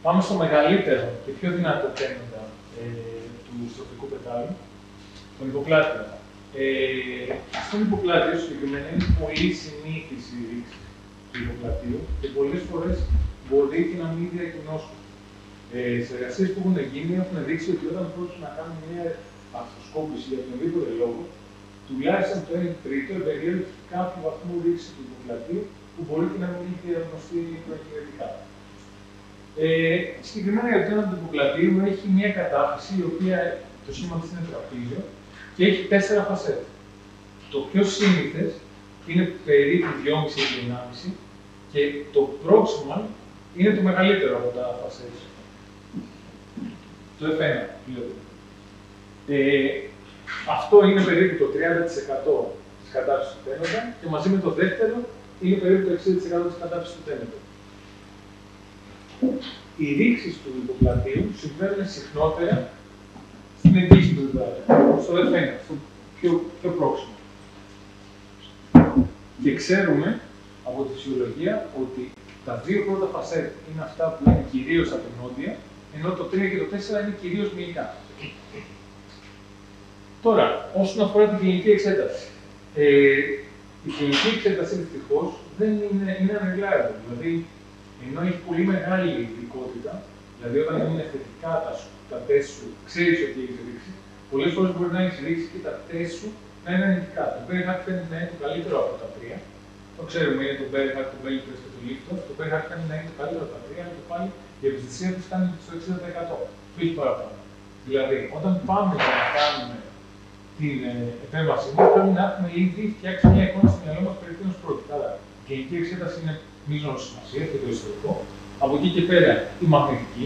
Πάμε στο μεγαλύτερο και πιο δυνατό τένοντα του στροφικού πετάλου, τον υποπλάτιο. Στον υποπλάτιο συγκεκριμένα είναι πολύ συνήθις η ρήξη του υποπλατείου και πολλές φορές μπορεί και να μην διακοινώσουν. Σε εργασίες που έχουν γίνει έχουν δείξει ότι όταν πρόκειται να κάνουν μια αυτοσκόπηση για οποιονδήποτε λόγο, τουλάχιστον το 1/3 εμπεριέλευε κάποιο βαθμό ρήξη του υποπλατείου που μπορεί και να μην έχει διαγνωστεί προεκκληρετικά. Συγκεκριμένα για το τένοντα του υποπλατείου έχει μια κατάφυση η οποία το σήμα της είναι τραπεζιο και έχει 4 φασέτ. Το πιο σύνηθες είναι περίπου 2,5 ή 1,5 και το proximal είναι το μεγαλύτερο από τα φασέτ. Το F1, αυτό είναι περίπου το 30% της κατάφυσης του τένοντα και μαζί με το δεύτερο είναι περίπου το 60% της κατάφυσης του τένοντα. Οι ρήξεις του υποπλατείου συμβαίνουν συχνότερα στην εγγύηση του υδάτου, στο F1, στο πιο πρόξιμο. Και ξέρουμε από τη φυσιολογία ότι τα 2 πρώτα φασέτ είναι αυτά που είναι κυρίως απενόντια, ενώ το 3 και το 4 είναι κυρίως μυϊκά. Τώρα, όσον αφορά την κλινική εξέταση. Η κλινική εξέταση δυστυχώς δεν είναι unreliable. Δηλαδή, ενώ έχει πολύ μεγάλη ειδικότητα, δηλαδή όταν είναι θετικά τα τεστ σου, ξέρεις ότι έχεις ρίξει, πολλές φορές μπορεί να έχεις ρίξει και τα τεστ σου να είναι αρνητικά. Το Berry-Hack φαίνεται να είναι το καλύτερο από τα 3. Το ξέρουμε, είναι το Berry-Hack, το Belly-Test και το Lift-Off. Το Berry-Hack φαίνεται να είναι το καλύτερο από τα 3, αλλά και πάλι η ευαισθησία του φτάνει στο 60%. Όχι παραπάνω. Δηλαδή, όταν πάμε για να κάνουμε την επέμβασή μας, πρέπει να έχουμε ήδη φτιάξει μια εικόνα στο μυαλό μας περί τίνος πρόκειται. Άρα, η κλινική εξέταση είναι μείζωνος σημασίας και το ιστορικό. Από εκεί και πέρα η μαγνητική,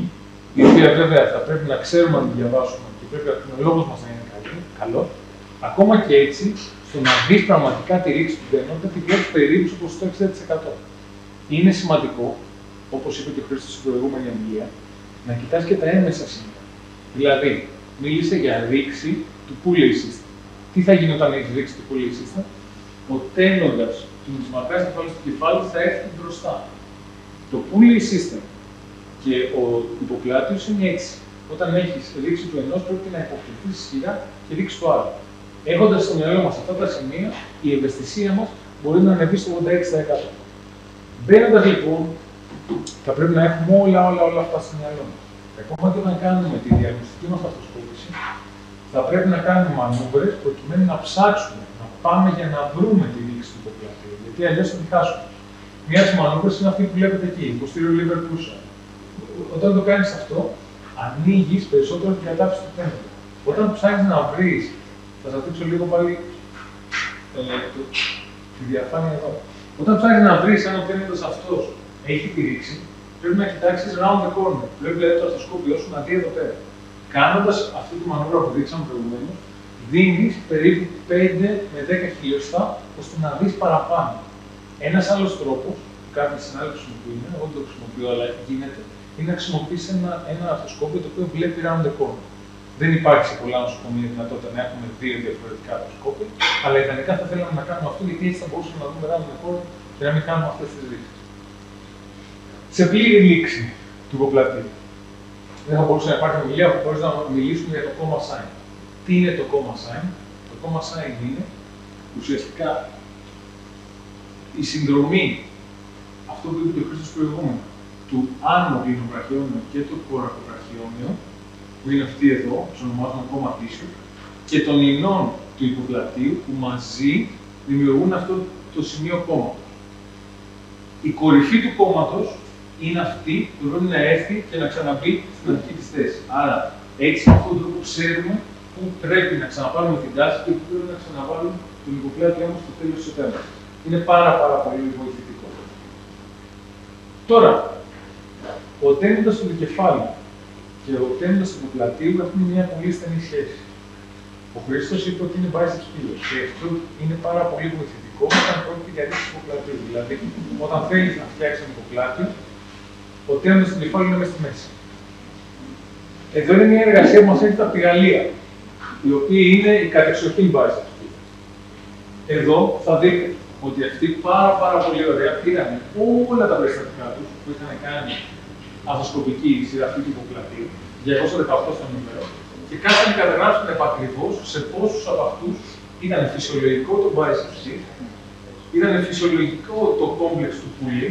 η οποία βέβαια θα πρέπει να ξέρουμε να την διαβάσουμε και πρέπει ο ακτινολόγος μας να είναι καλό. Ακόμα και έτσι, στο να δεις πραγματικά τη ρήξη του τένοντα, τη βλέπεις περίπου στο ποσοστό 60%. Είναι σημαντικό, όπως είπε και ο Χρήστος στην προηγούμενη ομιλία, να κοιτάς και τα έμμεσα σημεία. Δηλαδή, μίλησε για ρήξη του pulley system. Τι θα γίνει όταν έχει ρίξει το pulley system? Ο τένοντας του νησματάς κεφάλου του κεφάλου θα έρθει μπροστά. Το pulley system και ο υποπλάτιος είναι έτσι. Όταν έχεις ρίξει του ενός, πρέπει να υποκριθείς ισχυρά και ρίξει το άλλο. Έχοντας στο μυαλό μας αυτά τα σημεία, η ευαισθησία μας μπορεί να ανεβεί στο 86%. Μπαίνοντας λοιπόν, θα πρέπει να έχουμε όλα αυτά στο μυαλό μας. Ακόμα και όταν κάνουμε τη διαγνωστική μας αυτοσκόπηση, θα πρέπει να κάνουμε μανούβρες προκειμένου να ψάξουμε, να πάμε για να βρούμε τη ρήξη του υποπλατείου. Γιατί αλλιώς θα τη χάσουμε. Μία από τις μανούβρες είναι αυτή που βλέπετε εκεί, posterior liver push-up. Όταν το κάνεις αυτό, ανοίγεις περισσότερο την κατάφυση του τένοντα. Όταν ψάχνεις να βρεις, θα σας δείξω λίγο πάλι τη διαφάνεια εδώ. Όταν ψάχνεις να βρεις αν ο τένοντας αυτός έχει τη ρήξη, πρέπει να κοιτάξεις round the corner. Πρέπει δηλαδή το αυτοσκόπιό σου να δει εδώ πέρα. Κάνοντας αυτή τη μανούβρα που δείξαμε προηγουμένως, δίνεις περίπου 5 με 10 χιλιοστά ώστε να δεις παραπάνω. Ένας άλλος τρόπος, που κάποιοι συνάδελφοι χρησιμοποιούν, εγώ δεν το χρησιμοποιώ, αλλά γίνεται, είναι να χρησιμοποιήσεις ένα αυτοσκόπιο το οποίο βλέπει round the corner. Δεν υπάρχει σε πολλά νοσοκομεία δυνατότητα να έχουμε 2 διαφορετικά αυτοσκόπια, αλλά ιδανικά θα θέλαμε να κάνουμε αυτό γιατί έτσι θα μπορούσαμε να δούμε round the corner και να μην κάνουμε αυτές τις ρήξεις. Σε πλήρη λήξη του υποπλατείου. Δεν θα μπορούσε να υπάρχει ομιλία που μπορείς να μιλήσουμε για το coma sign. Τι είναι το coma sign? Το coma sign είναι ουσιαστικά η συνδρομή, αυτό που είπε και ο Χρήστος προηγούμενο, του άνω κλινοπραχιόνιου και του κορακοπραχιόνιου, που είναι αυτή εδώ, που ονομάζουμε coma tissue, και των ινών του υποπλατείου που μαζί δημιουργούν αυτό το σημείο κόμματος. Η κορυφή του κόμματος είναι αυτή που πρέπει να έρθει και να ξαναμπεί στην αρχική της θέση. Άρα, έτσι με αυτόν τον τρόπο ξέρουμε πού πρέπει να ξαναπάρουμε την τάση και πού πρέπει να ξαναβάλουμε τον υποπλάτειο μας στο τέλος της επέμβασης. Είναι πάρα πολύ βοηθητικό. Τώρα, ο τένοντας του δικεφάλου και ο τένοντας του υποπλατείου έχουν μια πολύ στενή σχέση. Ο Χρήστος είπε ότι είναι biceps pillar και αυτό είναι πάρα πολύ βοηθητικό όταν πρόκειται για ρήξη του υποπλατείου. Δηλαδή, όταν θέλεις να φτιάξεις ένα υποπλάτειο, ο τένοντας του κεφάλου είναι μέσα στη μέση. Εδώ είναι μια εργασία που μας έρχεται από τη Γαλλία, η οποία είναι η κατεξοχήν biceps pillar. Εδώ θα δείτε ότι αυτοί πάρα πολύ ωραία πήραν όλα τα περιστατικά τους που είχαν κάνει αθροσκοπική σειραφή του υποπλατείου, 218 στο νούμερο, και κάτσαν να καταγράψουν επακριβώς σε πόσους από αυτούς ήταν φυσιολογικό το biceps shift, ήταν φυσιολογικό το κόμπλεξ του πουλί.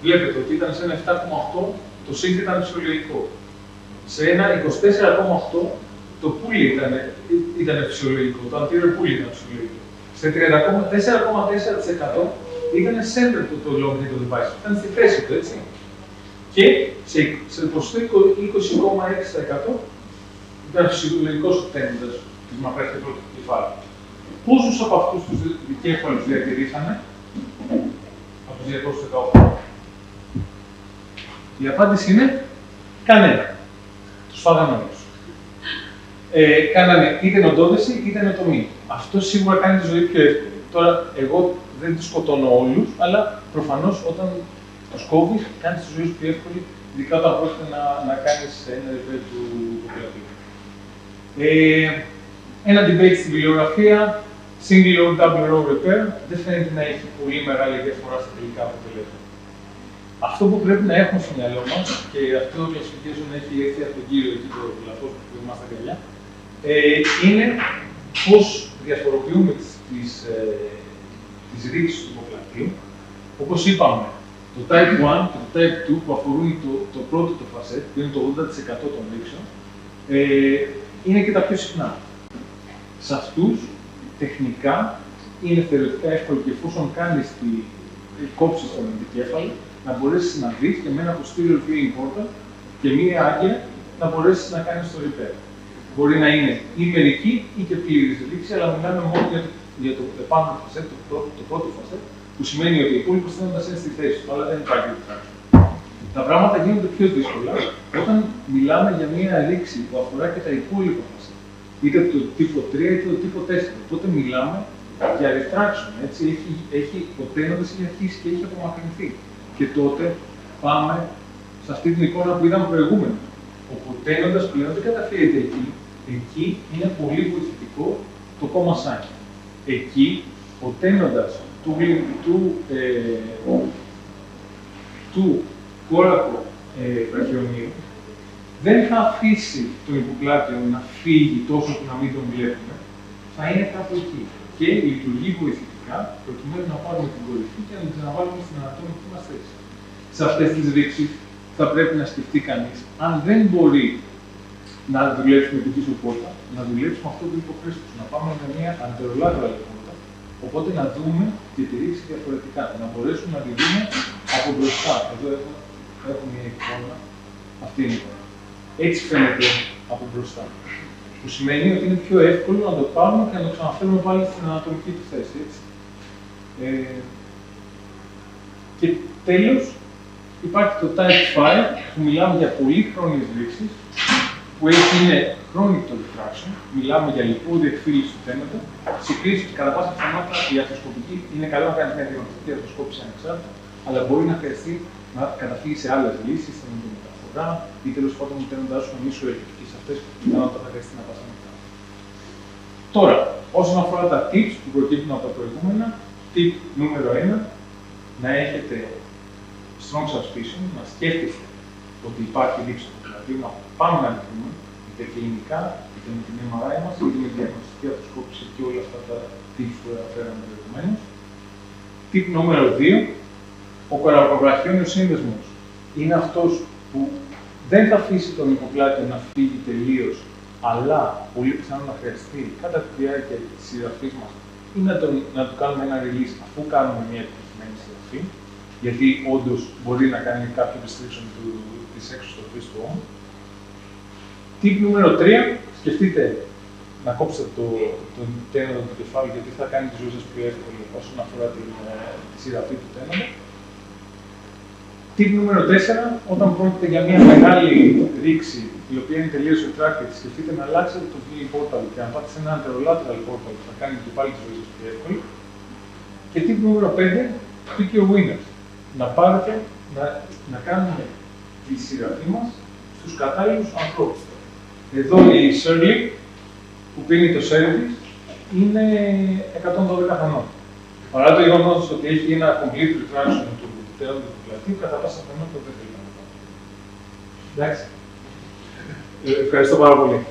Βλέπετε ότι ήταν σε ένα 7,8 το shift ήταν φυσιολογικό. Σε ένα 24,8 το πουλί ήταν φυσιολογικό, το anterior πουλί ήταν φυσιολογικό. Σε 4,4% ήταν center το long hip του biceps, ήταν στη θέση του, έτσι. Και σε ποσοστό 20,6% ήταν φυσιολογικός ο τένοντας της μακράς και πρώτου κεφάλου. Πόσους από αυτούς τους δικέφαλους διατηρήσανε από τους 218? Η απάντηση είναι κανένα. Τους φάγανε όλους. Κάνανε είτε νοτόδεση είτε νοτομή. Αυτό σίγουρα κάνει τη ζωή πιο εύκολη. Τώρα, εγώ δεν τους σκοτώνω όλους, αλλά προφανώς όταν τους κόβεις, κάνεις τη ζωή σου πιο εύκολη, ειδικά όταν πρόκειται να κάνεις ένα repair του υποπλατείου. Ένα debate στην βιβλιογραφία, single or double row repair, δεν φαίνεται να έχει πολύ μεγάλη διαφορά στα τελικά αποτελέσματα. Αυτό που πρέπει να έχουμε στο μυαλό μας, και αυτό το classification έχει έρθει από τον κύριο εκεί το λαθό που είμαστε αγκαλιά, είναι πώς διαφοροποιούμε τις ρήξεις του υποπλατείου. Όπως είπαμε, το Type 1 και το Type 2 που αφορούν το πρώτο το facet, που είναι το 80% των ρήξεων, είναι και τα πιο συχνά. Σε αυτούς, τεχνικά, είναι θεωρητικά εύκολο και εφόσον κάνεις τη κόψη στον αντικέφαλο, να μπορέσεις να δεις και με ένα posterior viewing portal και μία άγγεια να μπορέσεις να κάνεις το repair. Μπορεί να είναι ή μερική ή και πλήρης ρήξη, αλλά μιλάμε μόνο για το επάνω facet, το πρώτο facet, που σημαίνει ότι οι υπόλοιποι στέλνοντας είναι στη θέση του, αλλά δεν υπάρχει retraction. Τα πράγματα γίνονται πιο δύσκολα όταν μιλάμε για μία ρήξη που αφορά και τα υπόλοιπα facet. Είτε το τύπο 3 είτε το τύπο 4. Τότε μιλάμε για retraction. Έτσι, ο τένοντας έχει αρχίσει και έχει απομακρυνθεί. Και τότε πάμε σε αυτή την εικόνα που είδαμε προηγούμενα. Όπου ο τένοντας πλέον δεν καταφύγεται εκεί. Εκεί είναι πολύ βοηθητικό το κόμμα σάκι. Εκεί ο τένοντας του κόρακο βραχιονίου δεν θα αφήσει τον υποπλάτειο να φύγει τόσο που να μην τον βλέπουμε. Θα είναι κάπου εκεί. Και λειτουργεί βοηθητικά προκειμένου να πάρουμε την κορυφή και να την ξαναβάλουμε στην ανατομική μας θέση. Σε αυτές τις ρήξεις θα πρέπει να σκεφτεί κανείς, αν δεν μπορεί να δουλέψει με την πίσω πόρτα, να δουλέψει με αυτό το είπε ο Χρήστος, να πάμε με μια αντερολάτραλ πόρτα, οπότε να δούμε και τη ρήξη διαφορετικά, να μπορέσουμε να τη δούμε από μπροστά. Εδώ έχω μια εικόνα, αυτή είναι η εικόνα. Έτσι φαίνεται από μπροστά. Που σημαίνει ότι είναι πιο εύκολο να το πάρουμε και να το ξαναφέρουμε πάλι στην ανατομική του θέση. Έτσι. Και τέλος, υπάρχει το Type 5, που μιλάμε για πολύχρονιες ρήξεις, που είναι chronic retraction, μιλάμε για λιπόδη εκφύλιση του τένοντα. Σε κρίση, κατά πάσα πιθανότητα, η αρθροσκοπική είναι καλό να κάνει μια διαγνωστική αρθροσκόπηση ανεξάρτητα, αλλά μπορεί να χρειαστεί να καταφύγει σε άλλες λύσεις, στην μεταφορά ή τέλος πάντων ο τένοντας σου να μην σου έρχεται. Και σε αυτές τις πιθανότητα θα χρειαστεί να πας ανοιχτά. Τώρα, όσον αφορά τα tips που προκύπτουν από τα προηγούμενα, tip νούμερο 1, να έχετε strong suspicion, να σκέφτεστε ότι υπάρχει ρήξη του υποπλατείου, να πάμε να τη δούμε, είτε κλινικά, είτε με την MRI μας, είτε με τη διαγνωστική αρθροσκόπηση και όλα αυτά τα tips που αναφέραμε προηγουμένως. Tip νούμερο 2, ο κορακοβραχιόνιος σύνδεσμος είναι αυτός που δεν θα αφήσει τον υποπλάτειο να φύγει τελείως, αλλά πολύ πιθανό να χρειαστεί κατά τη διάρκεια της σειραφής μας ή να του κάνουμε ένα release αφού κάνουμε μια επιτυχημένη σειραφή, γιατί όντως μπορεί να κάνει κάποιο restriction της εξωστροφής του ώμου. Tip νούμερο 3, σκεφτείτε να κόψετε το τένοντα του κεφάλου, γιατί θα κάνει τη ζωή σας πιο εύκολη όσον αφορά τη σειραφή του τένοντα. Tip νούμερο 4, όταν πρόκειται για μια μεγάλη ρήξη, η οποία είναι τελείως retracted, σκεφτείτε να αλλάξετε το viewing portal και να πάτε σε ένα anterolateral portal που θα κάνει και πάλι τη ζωή σας πιο εύκολη. Και tip νούμερο 5, pick your winners. Να πάρετε, να κάνουμε τη σειραφή μας στους κατάλληλους ανθρώπους. Εδώ η Shirley, που πίνει το σέρι της, είναι 112 χρονών. Παρά το γεγονός ότι έχει ένα complete retraction του τένοντα του πλατείου, κατά πάσα πιθανότητα δεν θέλει να το κάνει. Εντάξει. Ευχαριστώ πάρα πολύ.